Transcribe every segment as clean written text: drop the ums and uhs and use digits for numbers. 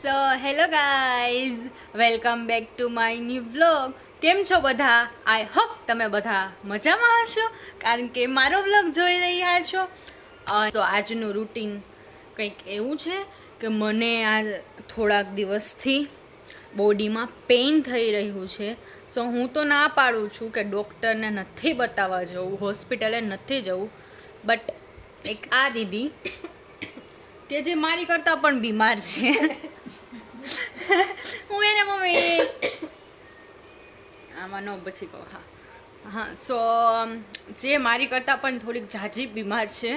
So hello guys, welcome back to my new vlog. કેમ છો બધા? આઈ હોપ તમે બધા મજામાં હશો, કારણ કે મારો વ્લોગ જોઈ રહ્યા છો. તો આજનું રૂટીન કંઈક એવું છે કે મને આ થોડાક દિવસથી બોડીમાં પેઇન થઈ રહ્યું છે. સો હું તો ના પાડું છું કે ડૉક્ટરને નથી બતાવવા જવું, હોસ્પિટલે નથી જવું, બટ એક આ દીદી કે જે મારી કરતાં પણ બીમાર છે હું એને મમ્મી આમાં ન પછી કહું. હા સો જે મારી કરતાં પણ થોડીક ઝાઝી બીમાર છે,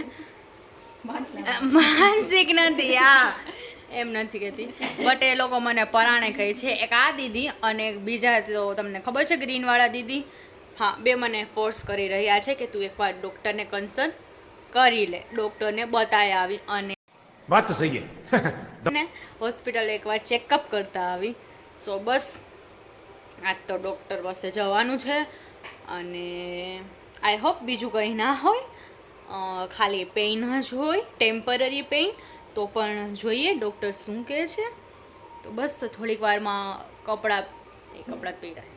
માનસિક નથી એમ નથી કહેતી, બટ એ લોકો મને પરાણે કહે છે. એક આ દીદી અને બીજા તો તમને ખબર છે ગ્રીનવાળા દીદી. હા, બે મને ફોર્સ કરી રહ્યા છે કે તું એકવાર ડૉક્ટરને કન્સલ્ટ કરી લે, ડૉક્ટરને બતાવી આવી અને વાત તો સહી ને હોસ્પિટલ એકવાર ચેકઅપ કરતા આવી. સો બસ આજ તો ડૉક્ટર પાસે જવાનું છે અને આઈ હોપ બીજું કંઈ ના હોય, ખાલી પેઇન જ હોય, ટેમ્પરરી પેઇન. તો પણ જોઈએ ડૉક્ટર શું કહે છે. તો બસ તો થોડીક વારમાં કપડાં પહેરાય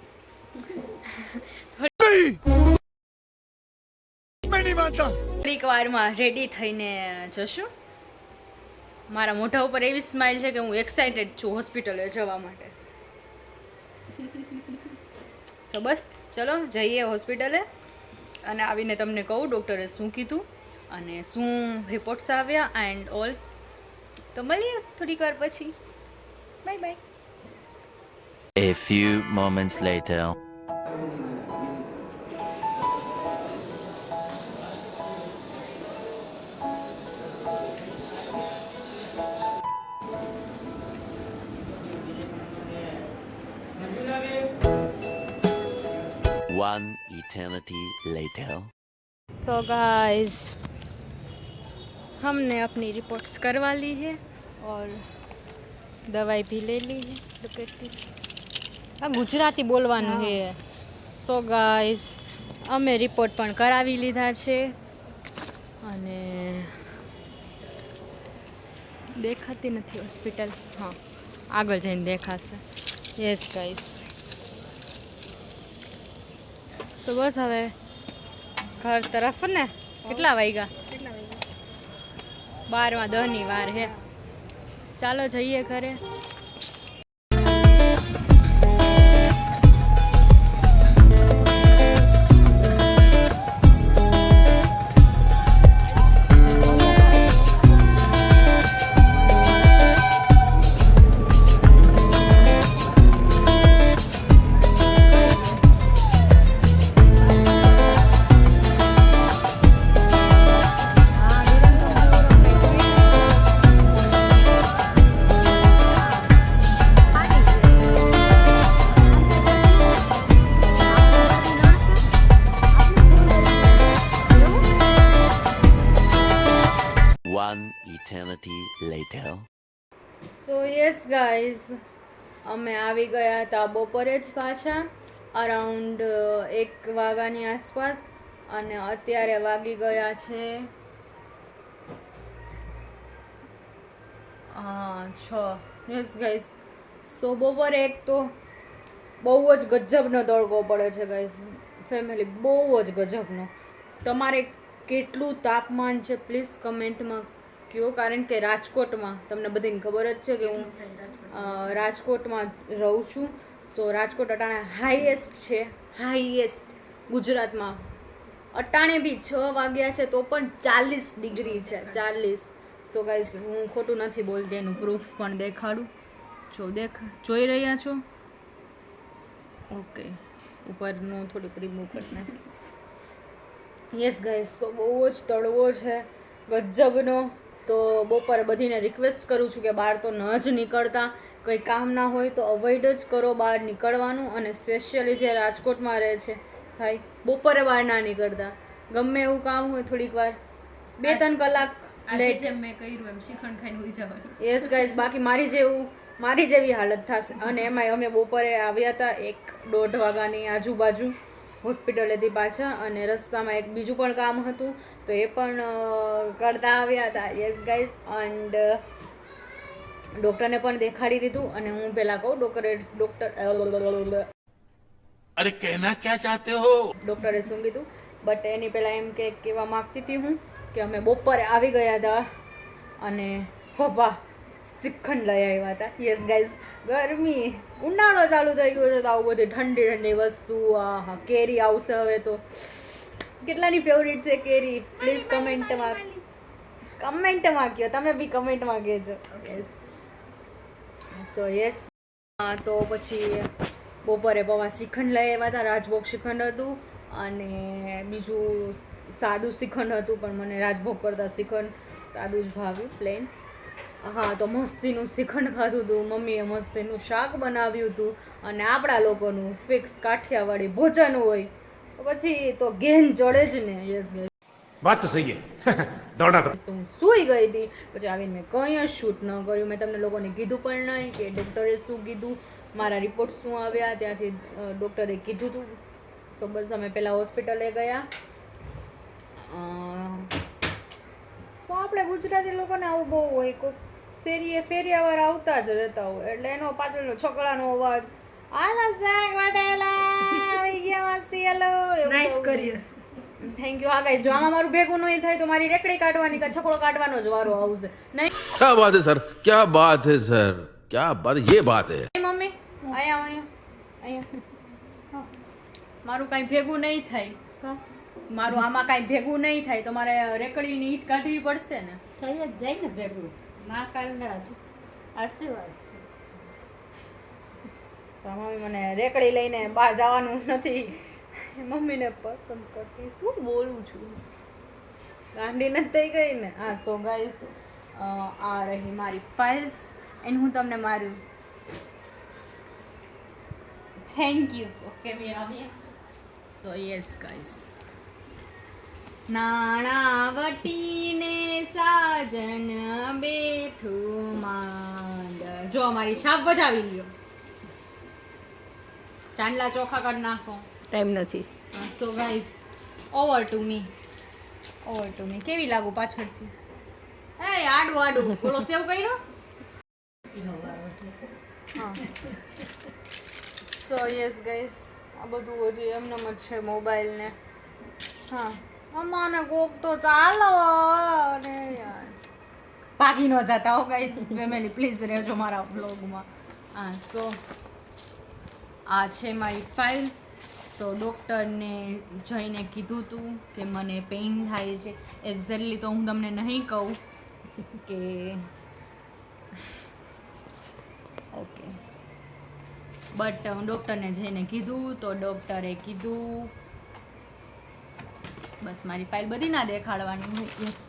થોડીક વારમાં રેડી થઈને જશું. મારા મોઢા ઉપર એવી સ્માઇલ છે કે હું એક્સાઇટેડ છું હોસ્પિટલે જવા માટે. સો બસ ચલો જઈએ હોસ્પિટલે અને આવીને તમને કહું ડૉક્ટરે શું કીધું અને શું રિપોર્ટ્સ આવ્યા એન્ડ ઓલ. તો મળીએ થોડીક વાર પછી. Bye bye. A few moments later. One eternity later. So guys, हमने अपनी रिपोर्ट्स करवा ली है और दवाई भी ले ली है. Look at this. આ ગુજરાતી બોલવાનું છે. સો ગાઈસ, અમે રિપોર્ટ પણ કરાવી લીધા છે અને દેખાતી નથી હોસ્પિટલ. હા, આગળ જઈને દેખાશે. Yes guys. તો બસ હવે ઘર તરફ ને. કેટલા વાગ્યા? 12:10 વાર હે. ચાલો જઈએ ઘરે. One eternity later. સો યસ ગાઈઝ, અમે આવી ગયા હતા બપોરે જ પાછા, અરાઉન્ડ 1 વાગ્યાની આસપાસ, અને અત્યારે વાગી ગયા છે 6. Yes guys. સો બપોરે એક તો બહુ જ ગજબનો તડકો પડે છે ગાઈઝ. ફેમિલી, બહુ જ ગજબનો. તમારે કેટલું તાપમાન છે પ્લીઝ કમેન્ટમાં કહો, કારણ કે રાજકોટમાં તમને બધાને ખબર જ છે કે હું રાજકોટમાં રહું છું. સો રાજકોટ અટાણે હાઈએસ્ટ છે, હાઈએસ્ટ ગુજરાતમાં. અટાણે બી 6 વાગ્યા છે તો પણ 40 ડિગ્રી છે, 40. સો ગાઈઝ, હું ખોટું નથી બોલતી, એનું પ્રૂફ પણ દેખાડું. જોઈ રહ્યા છો? ઓકે, ઉપરનું થોડુંક રિમૂવ કરી નાખીશ. યસ ગાઈસ, તો બહુ જ તળવો છે ગજબનો. તો બપોરે બધીને રિક્વેસ્ટ કરું છું કે બહાર તો ન જ નીકળતા, કંઈ કામ ના હોય તો અવોઇડ જ કરો બહાર નીકળવાનું. અને સ્પેશિયલી જે રાજકોટમાં રહે છે ભાઈ, બપોરે બહાર ના નીકળતા. ગમે એવું કામ હોય થોડીક વાર 2-3 કલાક લેટ. જેમ મેં કર્યું એમ શ્રીખંડ ખાઈને હોઈ જવાનું. યસ ગાઈસ, બાકી મારી જેવી હાલત થશે. અને એમાંય અમે બપોરે આવ્યા હતા 1-1:30 વાગ્યાની આજુબાજુ હોસ્પિટલેથી પાછા, અને રસ્તામાં એક બીજું પણ કામ હતું તો એ પણ કરતા આવ્યા હતા. Yes guys. એન્ડ ડૉક્ટરને પણ દેખાડી દીધું અને હું પહેલાં કહું ડૉક્ટર अरे कहना क्या चाहते हो ડૉક્ટરે શું કીધું બટ એની પહેલાં એમ કે કહેવા માગતી હતી હું કે અમે બપોરે આવી ગયા હતા અને પપ્પા શ્રીખંડ લઈ આવ્યા હતા. યસ ગાઈઝ, ગરમી ઉનાળો ચાલુ થઈ ગયો છે તો આવું બધી ઠંડી ઠંડી વસ્તુ. હા, કેરી આવશે હવે તો. કેટલાની ફેવરિટ છે કેરી? પ્લીઝ કમેન્ટમાં કહો. તમે બી કમેન્ટમાં કહેજો. યસ, સો યસ. તો પછી બપોરે પપ્પા શ્રીખંડ લઈ આવ્યા હતા. રાજભોગ શ્રીખંડ હતું અને બીજું સાદું શ્રીખંડ હતું, પણ મને રાજભોગ કરતાં શ્રીખંડ સાદું જ ભાવ્યું, પ્લેન. હા, તો મસ્તીનું શ્રીખંડ ખાધું હતું. મમ્મીએ મસ્તીનું શાક બનાવ્યું હતું અને આપણા લોકોનું ફિક્સ કાઠિયાવાડી ભોજન હોય તો પછી તો ઘેન ચડે જ ને. યસ ગાઈસ, बात तो सही है दौड़ा तो તો હું સૂઈ ગઈ હતી. પછી આવીને મેં કંઈ જ શૂટ ન કર્યું. મેં તમને લોકોને કીધું પણ નહીં કે ડૉક્ટરે શું કીધું, મારા રિપોર્ટ શું આવ્યા. ત્યાંથી ડૉક્ટરે કીધું હતું. સો બસ અમે પહેલાં હોસ્પિટલે ગયા. સો આપણે ગુજરાતી લોકોને આવું બહુ હોય, કોઈ શેરીએ ફેરિયાવાળા આવતા જ રહેતા હોય એટલે એનો પાછળનો છકડાનો અવાજ, આલા શાક વાટેલા આવી ગયા માસી, hello. Nice career. Thank you. હા ગાઈસ, જો આમાં મારું ભેગું નહીં થાય તો મારી રેકડી કાઢવાની કે છકડો કાઢવાનો જ વારો આવશે. નહીં क्या बात है सर, क्या बात है सર, क्या बात, ये बात है. મમ્મી, અહીંયા હા. મારું કાંઈ ભેગું નહીં થાય, મારું આમાં કાંઈ ભેગું નહીં થાય તો મારે રેકડીની ઈંટ કાઢવી પડશે ને. થઈ જ જાય ને ભેગું, ના કાઢનાર આશીર્વાદ છે. તો મમ્મી મને રેકડી લઈને બહાર જવાનું નથી, મમ્મીને પસંદ કરતી. શું બોલું છું, ગાંડી નથી થઈ ગઈ ને. હા, સો ગાઈસ, આ રહી મારી ફાઇલ્સ એન્ડ હું તમને મારું થેન્ક યુ. ઓકે મેં સો યસ ગાઈસ, નાણાવટીને સાજન બેઠું માંડ. જો અમારી છાપ વધાવી લ્યો. ચાંદલા ચોખા કરી નાખો. ટાઈમ નથી. So guys, over to me. કેવી લાગુ પાછળથી? એ આડું આડું બોલો. સેવ કર્યો? હા. સો યસ ગાઈસ, આ બધું હજી એમનેમ જ છે મોબાઈલ ને. હા, અમાને કોક તો ચાલો ને યાર. ભાગી ન જતા હો ગાઈસ, ફેમિલી પ્લીઝ રહેજો મારા બ્લોગમાં. હા, સો આ છે મારી ફાઇલ્સ. સો ડૉક્ટરને જઈને કીધું હતું કે મને પેઇન થાય છે. એક્ઝેક્ટલી તો હું તમને નહીં કહું કે ઓકે, બટ હું ડૉક્ટરને જઈને કીધું તો ડૉક્ટરે કીધું, બસ મારી ફાઇલ બધી ના દેખાડવાની હોય. યસ,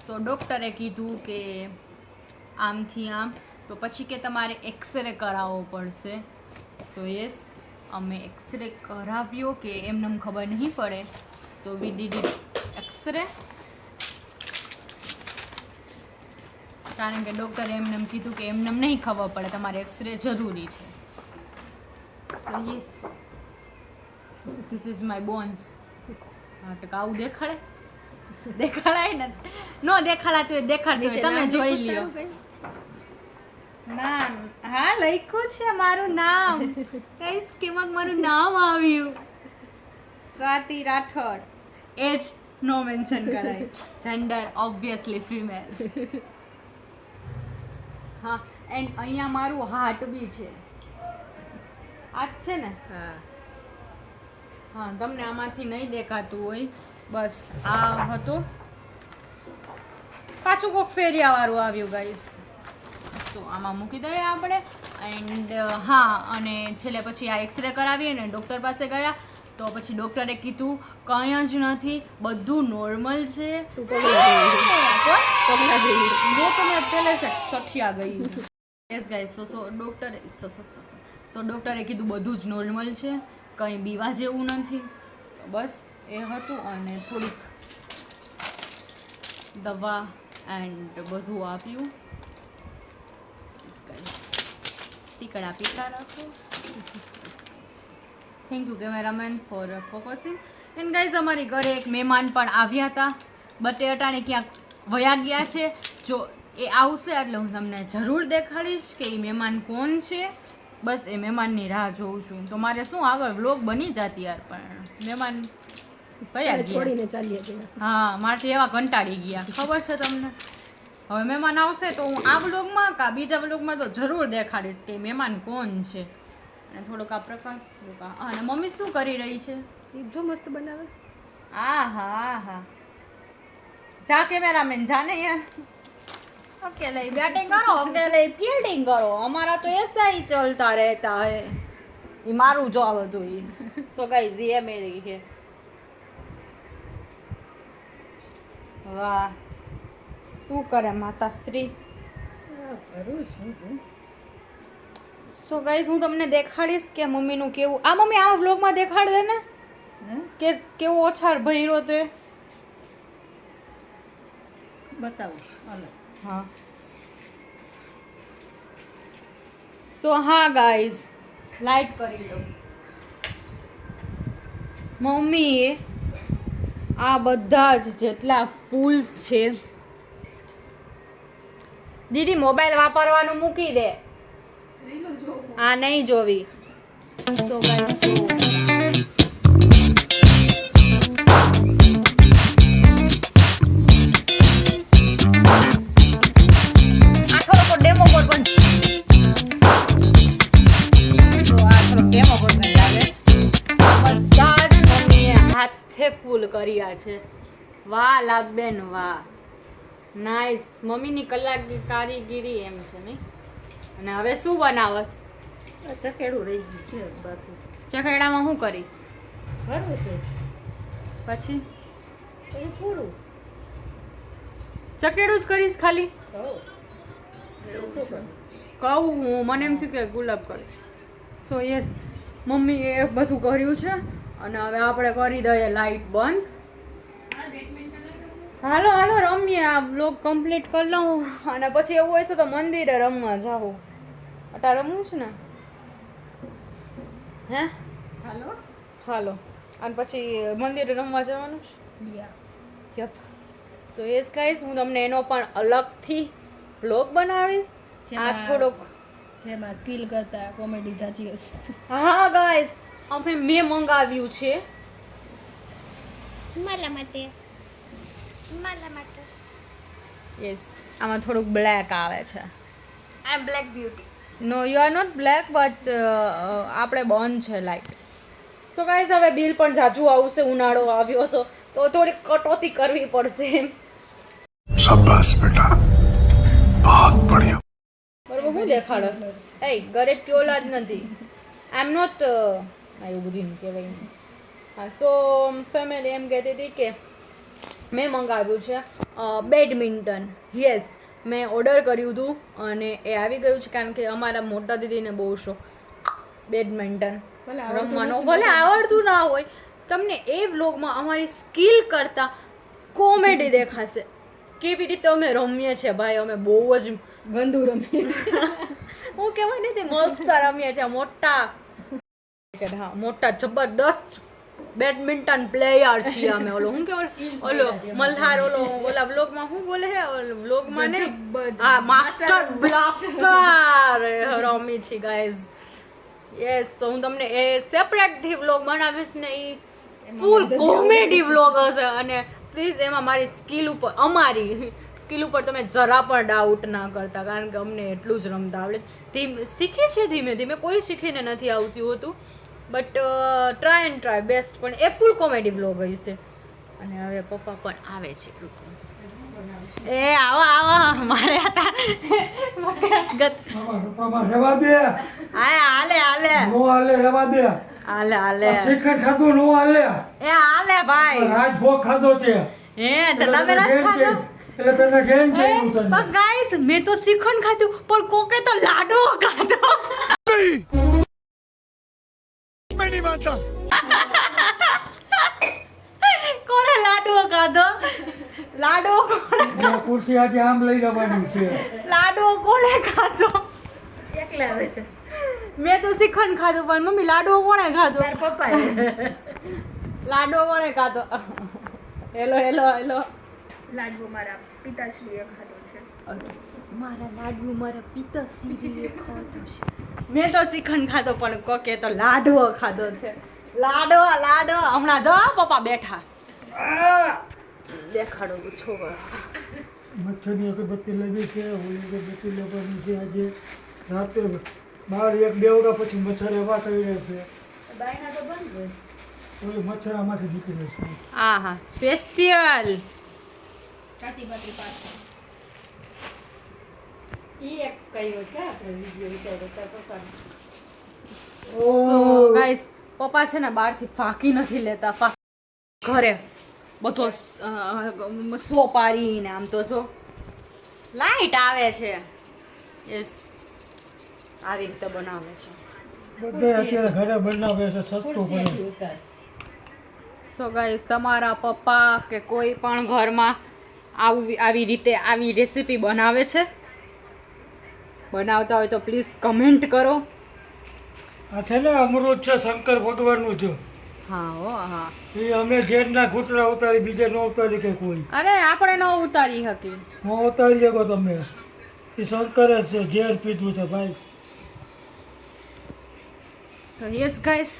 સો ડૉક્ટરે કીધું કે આમથી આમ, તો પછી કે તમારે એક્સરે કરાવવો પડશે. સો યસ, અમે એક્સરે કરાવ્યો કે એમને ખબર નહીં પડે. સો વી ડીડ ઇટ એક્સરે, કારણ કે ડૉક્ટરે એમને કીધું કે એમને નહીં ખબર પડે, તમારે એક્સરે જરૂરી છે. સો yes, this is my bones. હા, તો આવું દેખાડાય ને? નો દેખાડાતું હોય દેખાડતું હોય, તમે જોઈ લ્યો. ના, હા લખ્યું છે મારું નામ. કઈ સ્કીમમાં મારું નામ આવ્યું, સ્વાતિ રાઠોડ. એજ નો મેન્શન કરાય. Gender obviously female. હા, એન્ડ અહીંયા મારું હાર્ટ બી છે. આ જ છે ને? હા. હા, તમને આમાંથી નહીં દેખાતું હોય. બસ આ હતું. પાછું કોક ફેરિયાવાળું આવ્યું ગાઈસ, તો આમાં મૂકી દઈએ આપણે. એન્ડ હા, અને છેલ્લે પછી આ એક્સરે કરાવીએ ને ડૉક્ટર પાસે ગયા તો પછી ડૉક્ટરે કીધું કંઈ જ નથી, બધું નોર્મલ છે. તું પગલા જેવી. वो तो मैं पहले से सठिया गई हूँ. यस गाइस, સો ડૉક્ટરે કીધું બધું જ નોર્મલ છે, કંઈ બીવા જેવું નથી. તો બસ એ હતું. અને થોડીક દવા એન્ડ બધું આપ્યું. ટીકડા પીતા રાખો. Thank you cameraman for focusing. And guys, અમારી ઘરે એક મહેમાન પણ આવ્યા હતા, બટ એ અટાણે ક્યાંક વયા ગયા છે. જો એ આવશે એટલે હું તમને જરૂર દેખાડીશ કે એ મહેમાન કોણ છે. બસ એ મહેમાનની રાહ જોઉં છું. તો મારે શું આગળ વ્લોગ બની જાતી યાર, પણ મહેમાન કયા ગયા? છોડીને ચાલીએ ગયા. હા, મારથી એવા કંટાળી ગયા, ખબર છે તમને. હવે મહેમાન આવશે તો હું આ વ્લોગમાં કે બીજા વ્લોગમાં તો જરૂર દેખાડીશ કે મહેમાન કોણ છે. અને થોડોક આ પ્રકાશ, થોડુંક આ. અને મમ્મી શું કરી રહી છે? એ જો મસ્ત બનાવે. હા, જા કેમેરામેન જાને યાર. अकेले ही बैटिंग करो, अकेले ही फील्डिंग करो. हमारा तो ऐसा ही चलता रहता है. ये मारू जॉब હતું ये. So guys, ये मेरी है. વાહ, શું કરે માતાશ્રી. સો ગાઈઝ, હું તમને દેખાડીશ કે મમ્મીનું કેવું. આ મમ્મી આ વ્લોગમાં દેખાડ દે ને કે કેવો ઓછાર ભર્યો તે. બતાવો હાલો. હા, સો હા ગાઈઝ, લાઈક કરી લો. મમ્મીએ આ બધા જ જેટલા ફૂલ્સ છે, દીદી મોબાઈલ વાપરવાનું મૂકી દે, આ નહીં જોવી. તો ગાઈઝ જો ડેમો બોર્ડ પણ તો આ થોડો ડેમો બોર્ડ પણ લાગે છે. બધા જ મમ્મીએ હાથે ફૂલ કર્યા છે. વાહ લાગબેન વાહ, નાઈસ. મમ્મીની કલાક કારીગીરી એમ છે નહીં. અને હવે શું બનાવસ? આ ચકેડું રહી ગયું છે બાકી ચકેડામાં શું કરીશ ખરું છે પછી? એ પૂરું. ચકેડું જ કરીશ ખાલી? હો શું કરું? કહું હું, મને એમ થયું કે ગુલાબ કરે. સો યસ, મમ્મીએ એ બધું કર્યું છે. અને હવે આપણે કરી દઈએ લાઈટ બંધ. હાલો હાલો રમીએ, આ બ્લોગ કમ્પ્લીટ કરી લઉં. અને પછી એવું હશે તો મંદિરે રમવા જાઉં. અટા રમવું છે ને? હે હાલો. હાલો. અને પછી મંદિરે રમવા જવાનું છે. યપ. સો યસ ગાઈસ, હું તમને એનો પણ અલગથી બ્લોગ બનાવીશ. આ થોડોક જેમાં સ્કિલ કરતા કોમેડી સાચી હશે. હા ગાઈસ, અમે મેં મંગાવ્યું છે. યસ, આમાં થોડુંક બ્લેક આવે છે. I am black beauty. No you are not black, but આપણે બંધ છે લાઈટ. સો ગાઈસ, હવે બિલ પણ જાજુ આવશે. ઉનાળો આવ્યો તો થોડીક કટોતી કરવી પડશે. शाबाश बेटा, बहुत बढ़िया. બરોબર, હું દેખાડસ? એ ઘરે પ્યોલા જ નથી. આઈ એમ નોટ એવું બધું કહેવાય. હા, સો ફેમિલી એમ કહેતી હતી કે મેં મંગાવ્યું છે બેડમિન્ટન. યસ, મેં ઓર્ડર કર્યું હતું અને એ આવી ગયું છે. કારણ કે અમારા મોટા દીદીને બહુ શોખ બેડમિન્ટન રમવાનો. ભલે આવડતું ના હોય, તમને એ વ્લોગમાં અમારી સ્કિલ કરતાં કોમેડી દેખાશે. કેવી રીતે અમે રમીએ છીએ ભાઈ, અમે બહુ જ ગંદુ રમી. હું કહેવાય ને તે મસ્ત રમીએ છીએ. મોટા જબરદસ્ત બેડમિન્ટન પ્લેયર છીએ અમે. ઓલો હું કહેવાય, ઓલો મલ્હાર, ઓલા વ્લોગમાં શું બોલે છે વ્લોગમાં ને, હા, માસ્ટર બ્લાસ્ટર રમી છે ગાઈઝ. યસ, હું તમને એ સેપરેટથી વ્લોગ બનાવીશ ને, એ ફૂલ કોમેડી વ્લોગ હશે. અને પ્લીઝ એમાં મારી સ્કિલ ઉપર, અમારી સ્કિલ ઉપર તમે જરા પણ ડાઉટ ના કરતા, કારણ કે અમને એટલું જ રમતા આવડે છે. શીખીએ છીએ ધીમે ધીમે, કોઈ શીખીને નથી આવતું હોતું, but try and try best. પણ એ ફૂલ કોમેડી વ્લોગ હશે. અને હવે પપ્પા પણ આવે છે. એ આવો આવો, મારે હતા રવા દે. હાલે હાલે નો હાલે, રવા દે. હાલે હાલે શ્રીખંડ ખાધું નો હાલે. એ હાલે ભાઈ. રાજભોગ ખાધો તે. હે તમે નથી ખાધો? એટલે તને કેમ છે એવું તને? પણ ગાઈસ, મેં તો શ્રીખંડ ખાધું, પણ કોકે તો લાડવો ખાધો. मैं नहीं मानता. કોણે લાડવો ખાધો? લાડવો આ કુર્સી આજે આમ લઈ જવાની છે. લાડવો કોણે ખાધો? એકલા આવે મેં તો શ્રીખંડ ખાધું, પણ મમ્મી લાડવો કોણે ખાધો? તાર પપ્પાએ લાડવો કોણે ખાધો? Hello hello hello. લાડવો મારા પિતાશ્રીએ ખાધો છે. મારા લાડુ મારા પિતાશ્રીએ ખાધું છે. મેં તો શ્રીખંડ ખાધો પણ કોકે તો લાડવો ખાધો છે. લાડવો હમણાં જો પપ્પા બેઠા દેખાડો છોકરો. મચ્છરની અગરબત્તી લેવી છે, ઓલી અગરબત્તી લેવાની છે. આજે રાતે 12-1 વાગ્યા પછી મચ્છર એવા કરી રહે છે. બાયના તો બંધ હોય. ઓલી મચ્છર આમાંથી નીકળે છે. હા સ્પેશિયલ કાચી બાટલી પાછળ ઈ એક કયો છે આપણે વિડીયો વિચાર્યો તો પપ્પાનો. સો ગાઈસ પપ્પા છે ને બહારથી ફાંકી નથી લેતા. ઘરે બધો સ્લો પારીને આમ તો જો લાઈટ આવે છે. યસ આવી રીતે બનાવે છે. બધે અત્યારે ઘરે બનાવે છે, સસ્તું પડે. ખુરશીએથી ઉતાર. સો ગાઈસ તમારા પપ્પા કે કોઈ પણ ઘરમાં આવી રીતે આવી રેસીપી બનાવે છે? બનાવતા હોય તો પ્લીઝ કમેન્ટ કરો. આ છે ને અમૃત છે, શંકર ભગવાનનું છે. હા હો હા. એ અમે ઝેરના ઘૂંટડા ઉતારી, બીજે ન ઉતારી કે કોઈ. અરે આપણે ન ઉતારી શકી. ન ઉતારી શકો તમે. એ શંકરે જ છે, ઝેર પીધું છે ભાઈ. સો યસ ગાઈસ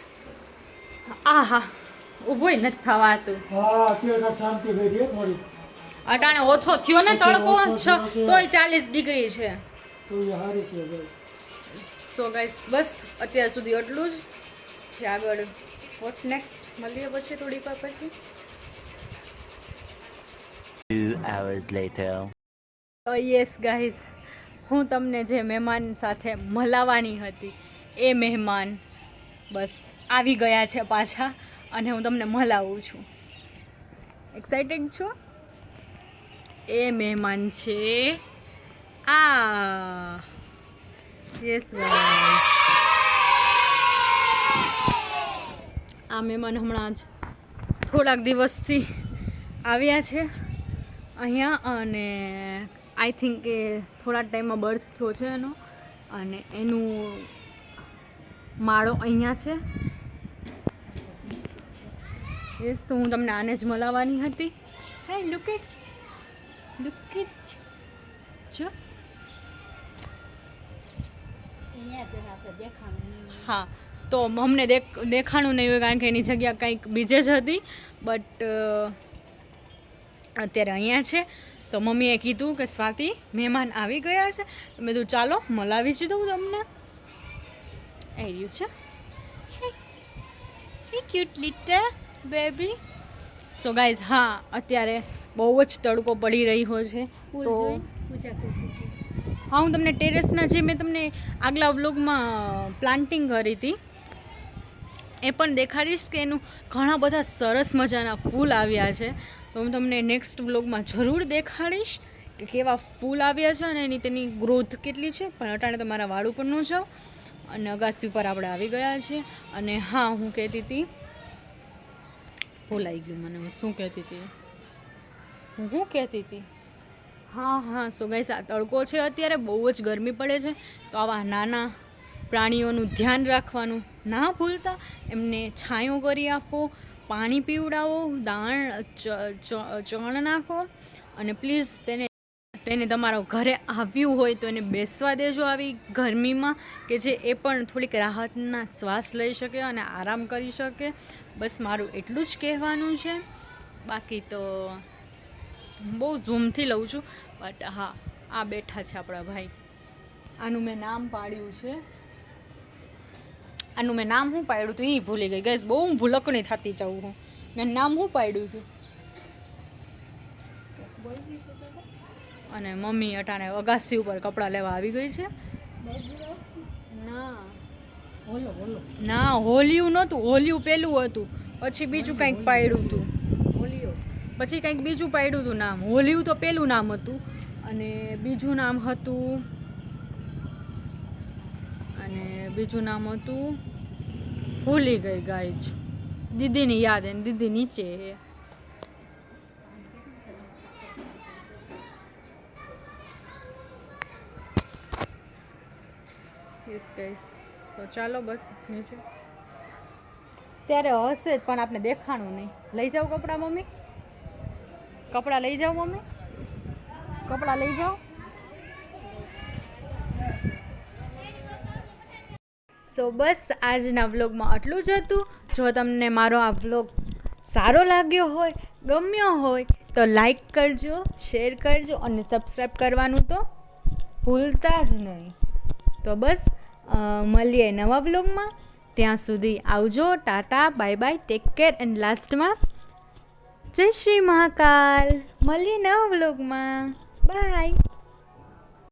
આહા ઊભોય નથી થવાતું. હા અત્યારે શાંતિ કરી થોડી. અટાણે ઓછો થયો ને તડકો તોય 40 ડિગ્રી છે. તો એ સારી કે ભાઈ. સો ગાઈસ બસ અત્યાર સુધી એટલું જ છે. આગળ વોટ નેક્સ્ટ મળીએ પછી થોડીક વાર પછી. 2 hours later. યસ ગાઈસ હું તમને જે મહેમાન સાથે મળવાની હતી એ મહેમાન બસ આવી ગયા છે પાછા અને હું તમને મળાવું છું. એક્સાઇટેડ છો? એ મહેમાન છે આ. યસ ગાઈસ આ મહેમાન હમણાં જ થોડાક દિવસથી આવ્યા છે અહીંયા અને આઈ થિંક કે થોડા ટાઈમમાં બર્થ થયો છે એનો અને એનું માળો અહીંયા છે. યસ તો હું તમને આને જ મળવાની હતી. હે લુક ઇટ જો. અહીંયા જ આપણે દેખાણું હા તો અમને દેખાણું નહીં હોય કારણ કે એની જગ્યા કંઈક બીજે જ હતી બટ અત્યારે અહીંયા છે. તો મમ્મીએ કીધું કે સ્વાતિ મહેમાન આવી ગયા છે તો મેં કીધું ચાલો મળાવી જ દઉં તમને. એ રહ્યું છે હે cute little baby. So guys હા અત્યારે બહુ જ તડકો પડી રહ્યો છે તો પૂજા કરતી હા હું તમને ટેરેસના જે મેં તમને આગલા વ્લોગમાં પ્લાન્ટિંગ કરી હતી એ પણ દેખાડીશ કે એનું ઘણા બધા સરસ મજાના ફૂલ આવ્યા છે. તો હું તમને નેક્સ્ટ વ્લોગમાં જરૂર દેખાડીશ કે કેવા ફૂલ આવ્યા છે અને એની તેની ગ્રોથ કેટલી છે. પણ અટાણે તો મારા વાળ ઉપર ન જાઓ અને અગાસી ઉપર આપણે આવી ગયા છીએ. અને હા હું કહેતી હતી ભૂલાઈ ગયું મને હું શું કહેતી હતી. હા સો ગાઈસ આ તડકો છે અત્યારે બહુ જ ગરમી પડે છે તો આવા નાના પ્રાણીઓનું ધ્યાન રાખવાનું ના ભૂલતા. એમને છાંયો કરી આપો, પાણી પીવડાવો, ચણ નાખો અને પ્લીઝ તેને તમારા ઘરે આવ્યું હોય તો એને બેસવા દેજો આવી ગરમીમાં કે જે એ પણ થોડીક રાહતના શ્વાસ લઈ શકે અને આરામ કરી શકે. બસ મારું એટલું જ કહેવાનું છે. બાકી તો બહુ ઝૂમથી લઉં છું બટ હા આ બેઠા છે આપણા ભાઈ. આનું મેં નામ પાડ્યું છે આનું મેં નામ શું પાડ્યું હતું એ ભૂલી ગઈ ગઈશ. બહુ હું ભૂલકણી થતી જાઉં હું. મેં નામ શું પાડ્યું હતું અને મમ્મી અટાણે અગાસી ઉપર કપડાં લેવા આવી ગઈ છે. ના હોલિયું નહોતું, હોલિયું પેલું હતું પછી બીજું કંઈક પાડ્યું હતું. પછી કંઈક બીજું પાડ્યું હતું નામ. હોલિયું તો પેલું નામ હતું અને બીજું નામ હતું ભૂલી ગઈ ગાઈજ. દીદીની યાદ એને દીદી નીચે હે. યસ ગાઈસ તો ચાલો બસ નીચે ત્યારે હશે જ પણ આપણે દેખાણું નહીં. લઈ જાઓ કપડાં મમ્મી, કપડાં લઈ જાઓ મમ્મી, કપડાં લઈ જાઓ. સો બસ આજના વ્લોગમાં આટલું જ હતું. જો તમને મારો આ વ્લોગ સારો લાગ્યો હોય, ગમ્યો હોય તો લાઈક કરજો, શેર કરજો અને સબસ્ક્રાઈબ કરવાનું તો ભૂલતા જ નહીં. તો બસ મળીએ નવા વ્લોગમાં. ત્યાં સુધી આવજો. Tata, bye bye, take care and લાસ્ટમાં જય શ્રી મહાકાલ. મળીએ નવા વ્લોગમાં. બાય.